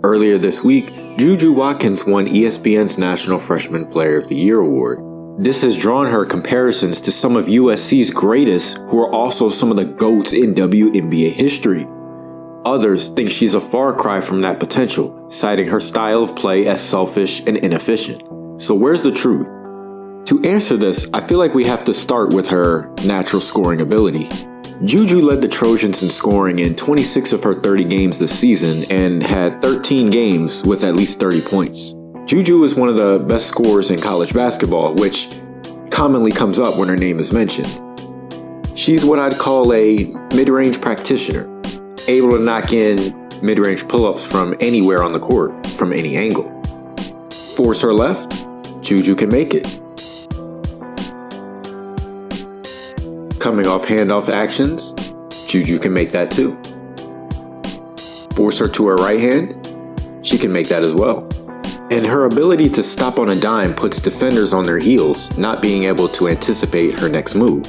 Earlier this week, Juju Watkins won ESPN's National Freshman Player of the Year award. This has drawn her comparisons to some of USC's greatest, who are also some of the GOATs in WNBA history. Others think she's a far cry from that potential, citing her style of play as selfish and inefficient. So where's the truth? To answer this, I feel like we have to start with her natural scoring ability. Juju led the Trojans in scoring in 26 of her 30 games this season and had 13 games with at least 30 points. Juju is one of the best scorers in college basketball, which commonly comes up when her name is mentioned. She's what I'd call a mid-range practitioner, able to knock in mid-range pull-ups from anywhere on the court, from any angle. Force her left, Juju can make it. Coming off handoff actions, Juju can make that too. Force her to her right hand, she can make that as well. And her ability to stop on a dime puts defenders on their heels, not being able to anticipate her next move.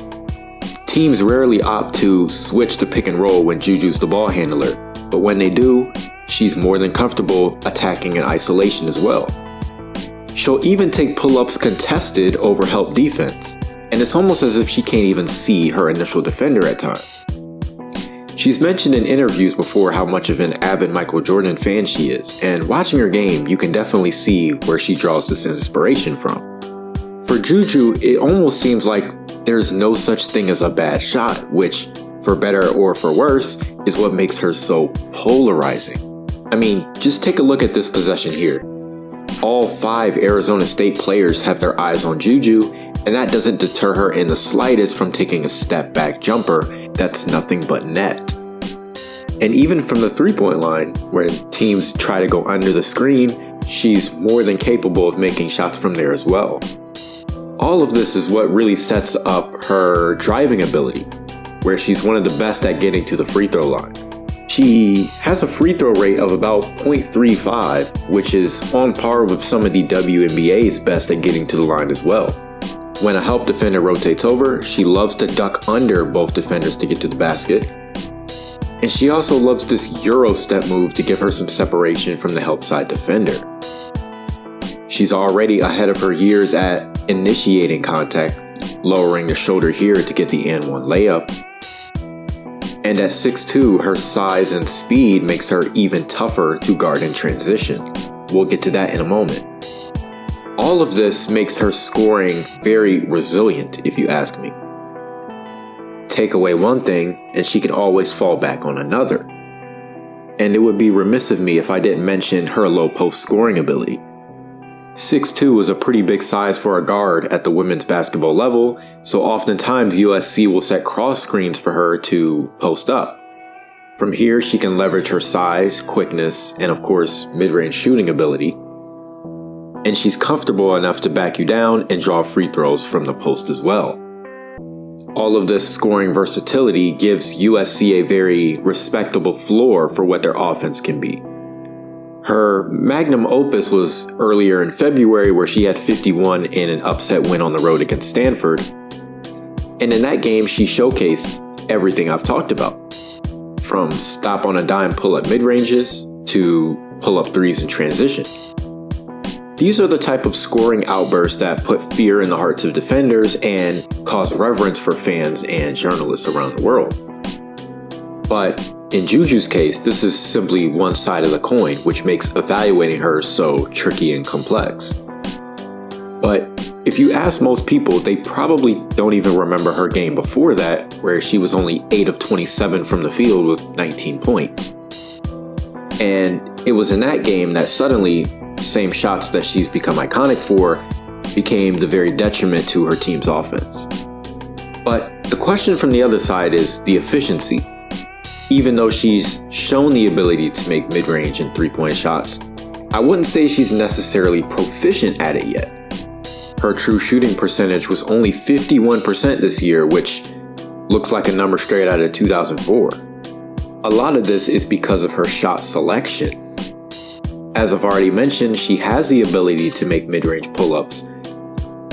Teams rarely opt to switch the pick and roll when Juju's the ball handler, but when they do, she's more than comfortable attacking in isolation as well. She'll even take pull-ups contested over help defense, and it's almost as if she can't even see her initial defender at times. She's mentioned in interviews before how much of an avid Michael Jordan fan she is, and watching her game, you can definitely see where she draws this inspiration from. For Juju, it almost seems like there's no such thing as a bad shot, which, for better or for worse, is what makes her so polarizing. I mean, just take a look at this possession here. All 5 Arizona State players have their eyes on Juju, and that doesn't deter her in the slightest from taking a step back jumper that's nothing but net. And even from the three-point line, where teams try to go under the screen, she's more than capable of making shots from there as well. All of this is what really sets up her driving ability, where she's one of the best at getting to the free throw line. She has a free throw rate of about .35, which is on par with some of the WNBA's best at getting to the line as well. When a help defender rotates over, she loves to duck under both defenders to get to the basket. And she also loves this Euro step move to give her some separation from the help side defender. She's already ahead of her years at initiating contact, lowering the shoulder here to get the and one layup. And at 6'2", her size and speed makes her even tougher to guard in transition. We'll get to that in a moment. All of this makes her scoring very resilient, if you ask me. Take away one thing, and she can always fall back on another. And it would be remiss of me if I didn't mention her low post scoring ability. 6'2" is a pretty big size for a guard at the women's basketball level, so oftentimes USC will set cross screens for her to post up. From here, she can leverage her size, quickness, and of course, mid-range shooting ability. And she's comfortable enough to back you down and draw free throws from the post as well. All of this scoring versatility gives USC a very respectable floor for what their offense can be. Her magnum opus was earlier in February, where she had 51 in an upset win on the road against Stanford. And in that game, she showcased everything I've talked about. From stop on a dime pull-up mid-ranges to pull-up threes in transition. These are the type of scoring outbursts that put fear in the hearts of defenders and cause reverence for fans and journalists around the world. But in Juju's case, this is simply one side of the coin, which makes evaluating her so tricky and complex. But if you ask most people, they probably don't even remember her game before that, where she was only 8 of 27 from the field with 19 points. And it was in that game that suddenly the same shots that she's become iconic for became the very detriment to her team's offense. But the question from the other side is the efficiency. Even though she's shown the ability to make mid-range and three-point shots, I wouldn't say she's necessarily proficient at it yet. Her true shooting percentage was only 51% this year, which looks like a number straight out of 2004. A lot of this is because of her shot selection. As I've already mentioned, she has the ability to make mid-range pull-ups,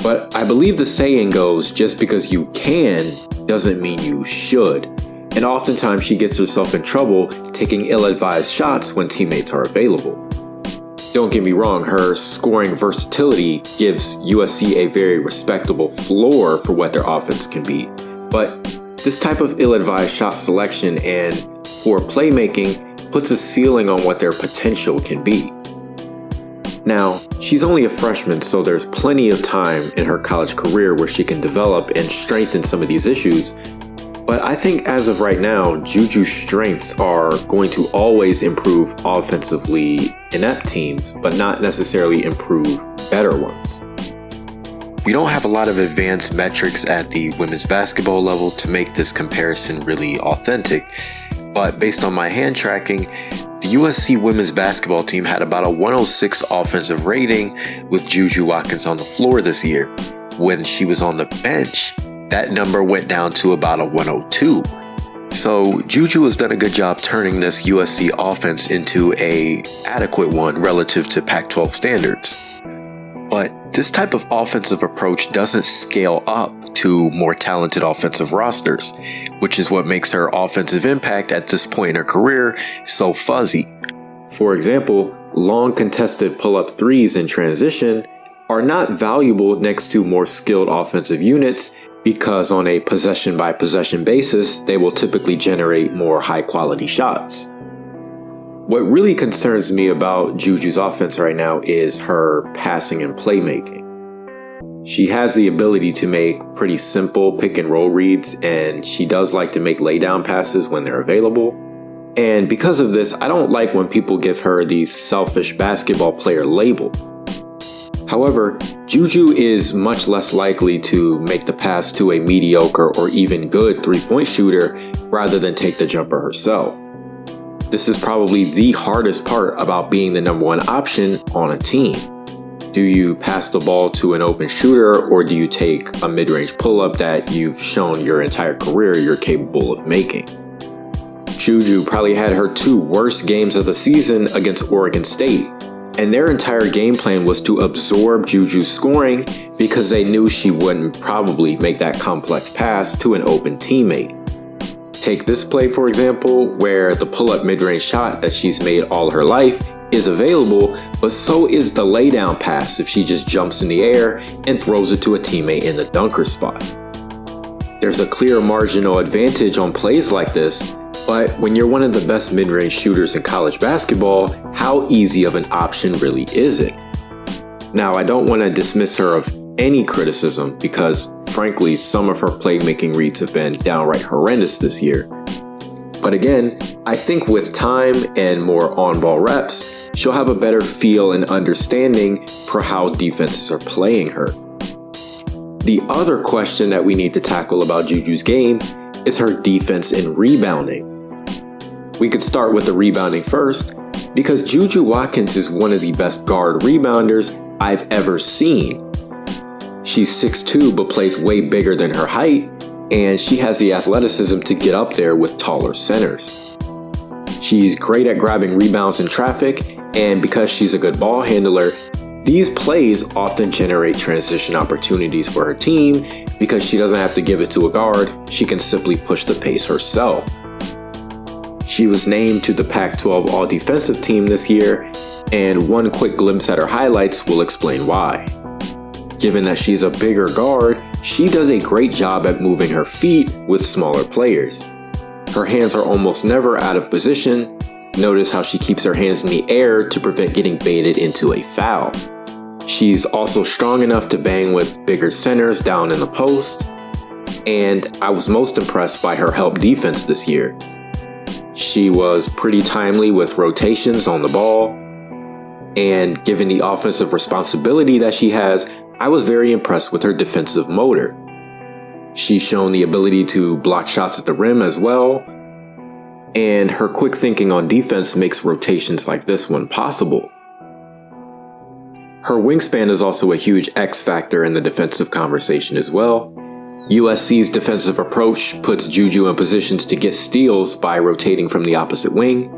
but I believe the saying goes, just because you can doesn't mean you should. And oftentimes she gets herself in trouble taking ill-advised shots when teammates are available. Don't get me wrong, her scoring versatility gives USC a very respectable floor for what their offense can be. But this type of ill-advised shot selection and poor playmaking puts a ceiling on what their potential can be. Now, she's only a freshman, so there's plenty of time in her college career where she can develop and strengthen some of these issues. But I think as of right now, Juju's strengths are going to always improve offensively inept teams, but not necessarily improve better ones. We don't have a lot of advanced metrics at the women's basketball level to make this comparison really authentic, but based on my hand tracking, the USC women's basketball team had about a 106 offensive rating with Juju Watkins on the floor this year. When she was on the bench, that number went down to about a 102. So Juju has done a good job turning this USC offense into an adequate one relative to Pac-12 standards. But this type of offensive approach doesn't scale up to more talented offensive rosters, which is what makes her offensive impact at this point in her career so fuzzy. For example, long contested pull-up threes in transition are not valuable next to more skilled offensive units because on a possession-by-possession basis, they will typically generate more high-quality shots. What really concerns me about Juju's offense right now is her passing and playmaking. She has the ability to make pretty simple pick-and-roll reads, and she does like to make laydown passes when they're available. And because of this, I don't like when people give her the selfish basketball player label. However, Juju is much less likely to make the pass to a mediocre or even good three-point shooter rather than take the jumper herself. This is probably the hardest part about being the number one option on a team. Do you pass the ball to an open shooter, or do you take a mid-range pull-up that you've shown your entire career you're capable of making? Juju probably had her two worst games of the season against Oregon State, and their entire game plan was to absorb Juju's scoring because they knew she wouldn't probably make that complex pass to an open teammate. Take this play, for example, where the pull-up mid-range shot that she's made all her life is available, but so is the laydown pass if she just jumps in the air and throws it to a teammate in the dunker spot. There's a clear marginal advantage on plays like this, but when you're one of the best mid-range shooters in college basketball, how easy of an option really is it? Now, I don't want to dismiss her of any criticism because, frankly, some of her playmaking reads have been downright horrendous this year. But again, I think with time and more on-ball reps, she'll have a better feel and understanding for how defenses are playing her. The other question that we need to tackle about Juju's game is her defense and rebounding. We could start with the rebounding first, because Juju Watkins is one of the best guard rebounders I've ever seen. She's 6'2", but plays way bigger than her height, and she has the athleticism to get up there with taller centers. She's great at grabbing rebounds in traffic, and because she's a good ball handler, these plays often generate transition opportunities for her team because she doesn't have to give it to a guard, she can simply push the pace herself. She was named to the Pac-12 All-Defensive team this year, and one quick glimpse at her highlights will explain why. Given that she's a bigger guard, she does a great job at moving her feet with smaller players. Her hands are almost never out of position. Notice how she keeps her hands in the air to prevent getting baited into a foul. She's also strong enough to bang with bigger centers down in the post. And I was most impressed by her help defense this year. She was pretty timely with rotations on the ball. And given the offensive responsibility that she has, I was very impressed with her defensive motor. She's shown the ability to block shots at the rim as well, and her quick thinking on defense makes rotations like this one possible. Her wingspan is also a huge X factor in the defensive conversation as well. USC's defensive approach puts Juju in positions to get steals by rotating from the opposite wing,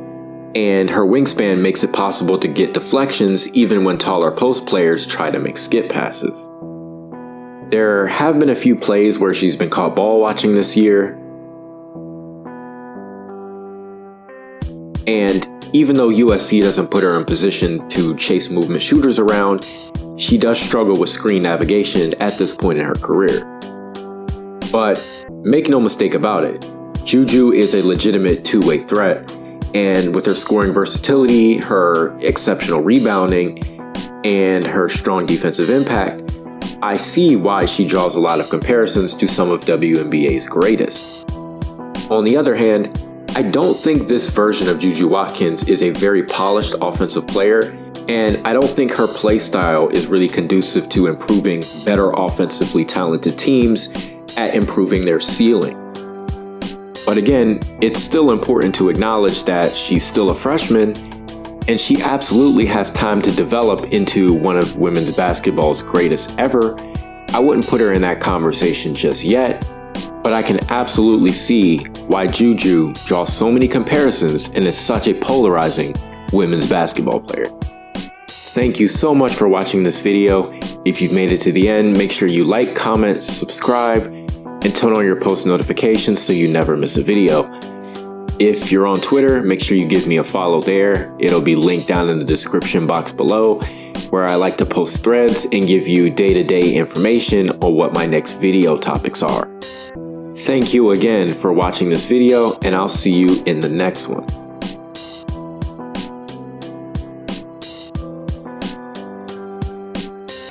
and her wingspan makes it possible to get deflections even when taller post players try to make skip passes. There have been a few plays where she's been caught ball watching this year, and even though USC doesn't put her in position to chase movement shooters around, she does struggle with screen navigation at this point in her career. But make no mistake about it, Juju is a legitimate two-way threat, and with her scoring versatility, her exceptional rebounding, and her strong defensive impact, I see why she draws a lot of comparisons to some of WNBA's greatest. On the other hand, I don't think this version of Juju Watkins is a very polished offensive player, and I don't think her play style is really conducive to improving better offensively talented teams at improving their ceiling. But again, it's still important to acknowledge that she's still a freshman, and she absolutely has time to develop into one of women's basketball's greatest ever. I wouldn't put her in that conversation just yet, but I can absolutely see why Juju draws so many comparisons and is such a polarizing women's basketball player. Thank you so much for watching this video. If you've made it to the end, make sure you like, comment, subscribe, and turn on your post notifications so you never miss a video. If you're on Twitter, make sure you give me a follow there. It'll be linked down in the description box below, where I like to post threads and give you day-to-day information on what my next video topics are. Thank you again for watching this video, and I'll see you in the next one.